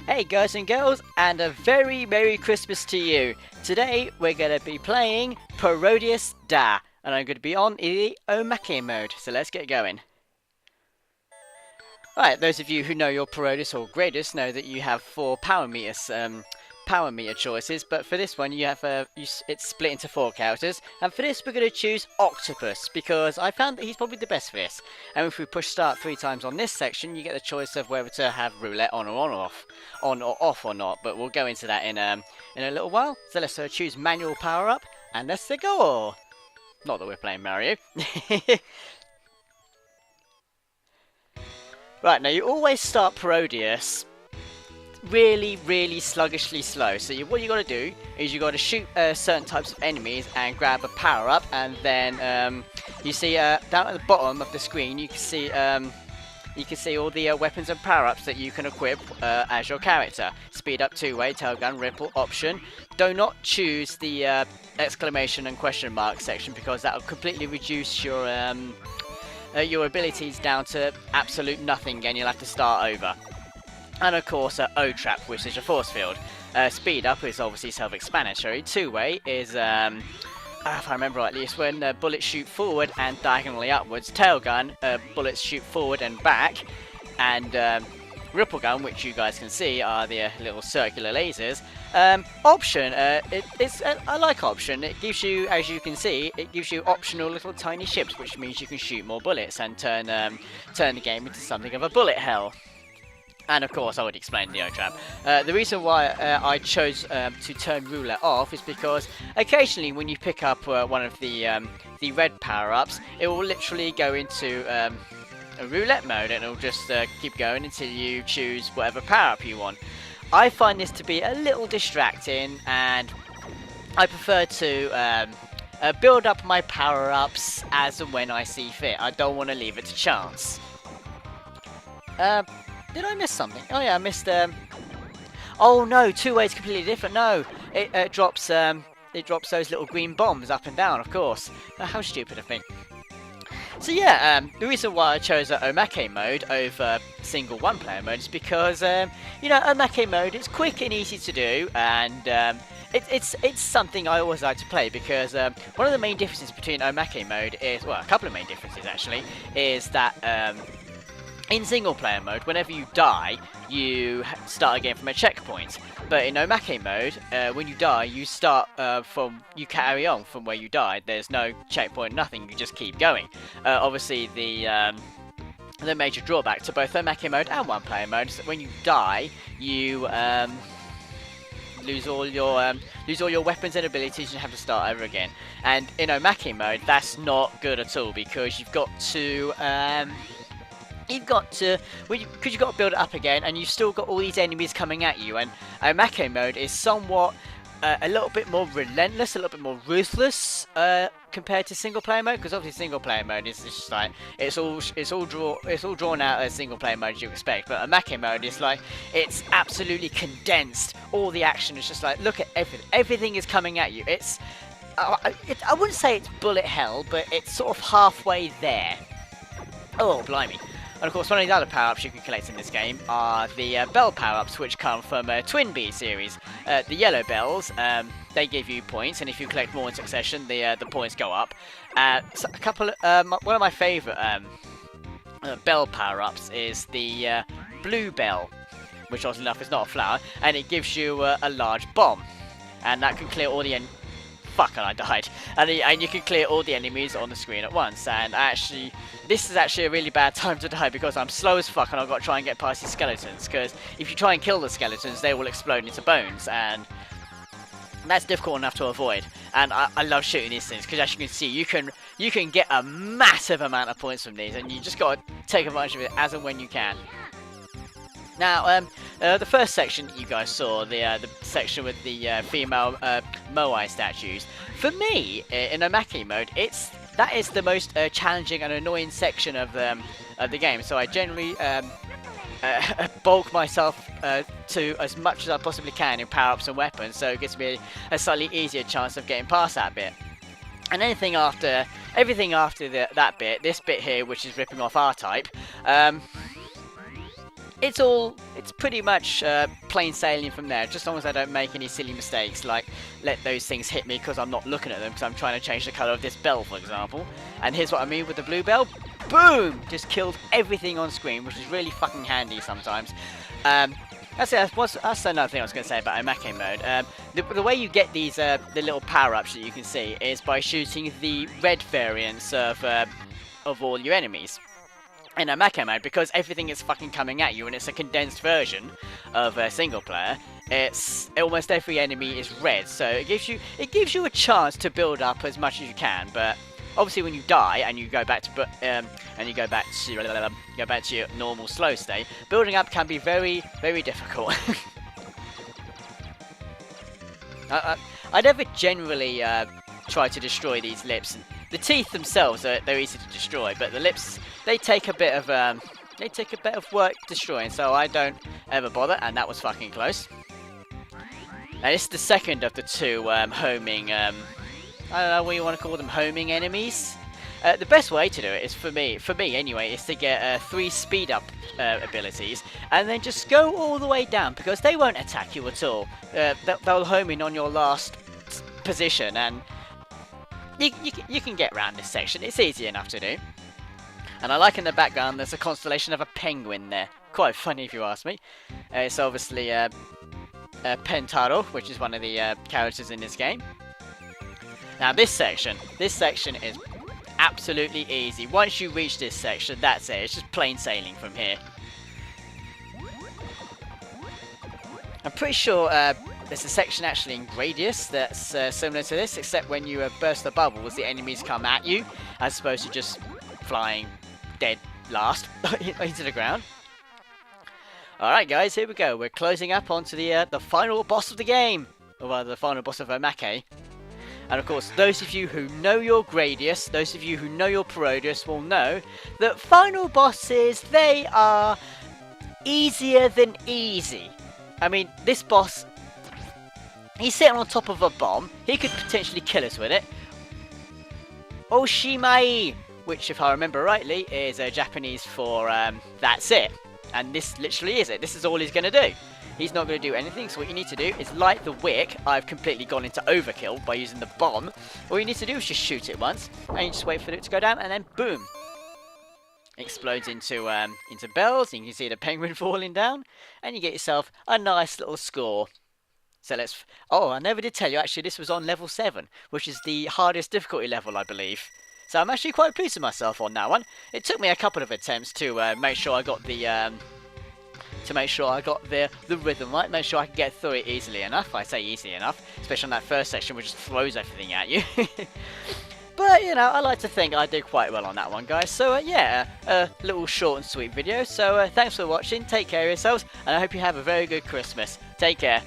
Hey guys and girls, and a very Merry Christmas to you. Today we're going to be playing Parodius Da, and I'm going to be on the Omake mode, so let's get going. Alright, those of you who know your Parodius or Gradus know that you have 4 power meter choices, but for this one you have it's split into 4 characters, and for this we're going to choose Octopus, because I found that he's probably the best for this. And if we push start 3 times on this section, you get the choice of whether to have roulette on or off or not, but we'll go into that in a little while. So let's choose manual power up, and let's go! Not that we're playing Mario. Right, now you always start Parodius really sluggishly slow. So what you got to do is you got to shoot certain types of enemies and grab a power up, and then you see down at the bottom of the screen you can see all the weapons and power ups that you can equip as your character. Speed up, 2-way, tail gun, ripple, option. Do not choose the exclamation and question mark section, because that will completely reduce your abilities down to absolute nothing, and you'll have to start over. And of course, O-Trap, which is your force field. Speed up is obviously self-explanatory. 2-way is, if I remember rightly, it's when bullets shoot forward and diagonally upwards. Tail gun, bullets shoot forward and back. And ripple gun, which you guys can see are the little circular lasers. Option, I like option. It gives you, as you can see, it gives you optional little tiny ships, which means you can shoot more bullets and turn the game into something of a bullet hell. And of course, I would explain the O-Trap. The reason why I chose to turn roulette off is because occasionally when you pick up one of the red power-ups, it will literally go into a roulette mode, and it'll just keep going until you choose whatever power-up you want. I find this to be a little distracting, and I prefer to build up my power-ups as and when I see fit. I don't want to leave it to chance. Did I miss something? Oh yeah, I missed. Oh no, 2-way is completely different. No, it drops those little green bombs up and down. Of course. How stupid of me. So yeah, the reason why I chose Omake mode over single one-player mode is because you know, Omake mode is quick and easy to do, and it's something I always like to play, because one of the main differences between Omake mode is, well, a couple of main differences actually, is that in single player mode, whenever you die, you start again from a checkpoint. But in Omake mode, when you die, you you carry on from where you died. There's no checkpoint, nothing. You just keep going. Obviously, the major drawback to both Omake mode and one player mode is that when you die, you lose all your weapons and abilities, and you have to start over again. And in Omake mode, that's not good at all, because you've got to because you've got to build it up again, and you've still got all these enemies coming at you. And Omake mode is somewhat a little bit more relentless, a little bit more ruthless compared to single player mode, because obviously single player mode is just like it's all drawn out as single player mode as you expect. But Omake mode is like, it's absolutely condensed. All the action is just like, look at everything is coming at you. It's I wouldn't say it's bullet hell, but it's sort of halfway there. Oh blimey. And of course, one of the other power-ups you can collect in this game are the bell power-ups, which come from Twin Bee series. The yellow bells, they give you points, and if you collect more in succession, the points go up. So one of my favourite bell power-ups is the blue bell, which oddly enough is not a flower, and it gives you a large bomb, and that can clear all the Fuck, and I died. And you can clear all the enemies on the screen at once. And actually, this is actually a really bad time to die, because I'm slow as fuck and I've got to try and get past these skeletons. Because if you try and kill the skeletons, they will explode into bones. And that's difficult enough to avoid. And I love shooting these things, because as you can see, you can get a massive amount of points from these. And you just got to take advantage of it as and when you can. Now, the first section you guys saw, the section with the female Moai statues. For me, in Omake mode, that is the most challenging and annoying section of the game. So I generally bulk myself to as much as I possibly can in power-ups and weapons, so it gives me a slightly easier chance of getting past that bit. And everything after that bit, this bit here, which is ripping off R-Type, it's pretty much plain sailing from there, just as long as I don't make any silly mistakes, like let those things hit me because I'm not looking at them because I'm trying to change the colour of this bell, for example. And here's what I mean with the blue bell. Boom! Just killed everything on screen, which is really fucking handy sometimes. That's another thing I was going to say about Omake mode. The way you get these the little power-ups that you can see is by shooting the red variants of all your enemies in Omake mode, because everything is fucking coming at you and it's a condensed version of single player. It's almost every enemy is red, so it gives you a chance to build up as much as you can. But obviously, when you die and you go back to your normal slow state, building up can be very, very difficult. I never generally try to destroy these lips. The teeth themselves they're easy to destroy, but the lips they take a bit of work destroying, so I don't ever bother. And that was fucking close. Now this is the second of the two homing. I don't know what you want to call them, homing enemies. The best way to do it is for me anyway, is to get 3 speed up abilities and then just go all the way down, because they won't attack you at all. They'll home in on your last position, and you can get around this section. It's easy enough to do. And I like in the background there's a constellation of a penguin there. Quite funny if you ask me. It's obviously Pentaro, which is one of the characters in this game. Now this section is absolutely easy. Once you reach this section, that's it. It's just plain sailing from here. I'm pretty sure there's a section actually in Parodius that's similar to this, except when you burst the bubbles, the enemies come at you, as opposed to just flying dead last into the ground. Alright guys, here we go. We're closing up onto the final boss of the game. Or rather, the final boss of Omake. And of course, those of you who know your Gradius, those of you who know your Parodius will know that final bosses, they are easier than easy. I mean, this boss, he's sitting on top of a bomb. He could potentially kill us with it. Oshimai, which if I remember rightly is Japanese for that's it. And this literally is it. This is all he's going to do. He's not going to do anything, so what you need to do is light the wick. I've completely gone into overkill by using the bomb. All you need to do is just shoot it once, and you just wait for it to go down, and then boom. It explodes into bells, and you can see the penguin falling down, and you get yourself a nice little score. So let's... Oh, I never did tell you, actually, this was on level 7, which is the hardest difficulty level, I believe. So I'm actually quite pleased with myself on that one. It took me a couple of attempts to make sure I got the... the rhythm right, make sure I can get through it easily enough. I say easily enough, especially on that first section which just throws everything at you. But, you know, I like to think I did quite well on that one, guys. So, yeah, a little short and sweet video. So, thanks for watching, take care of yourselves, and I hope you have a very good Christmas. Take care.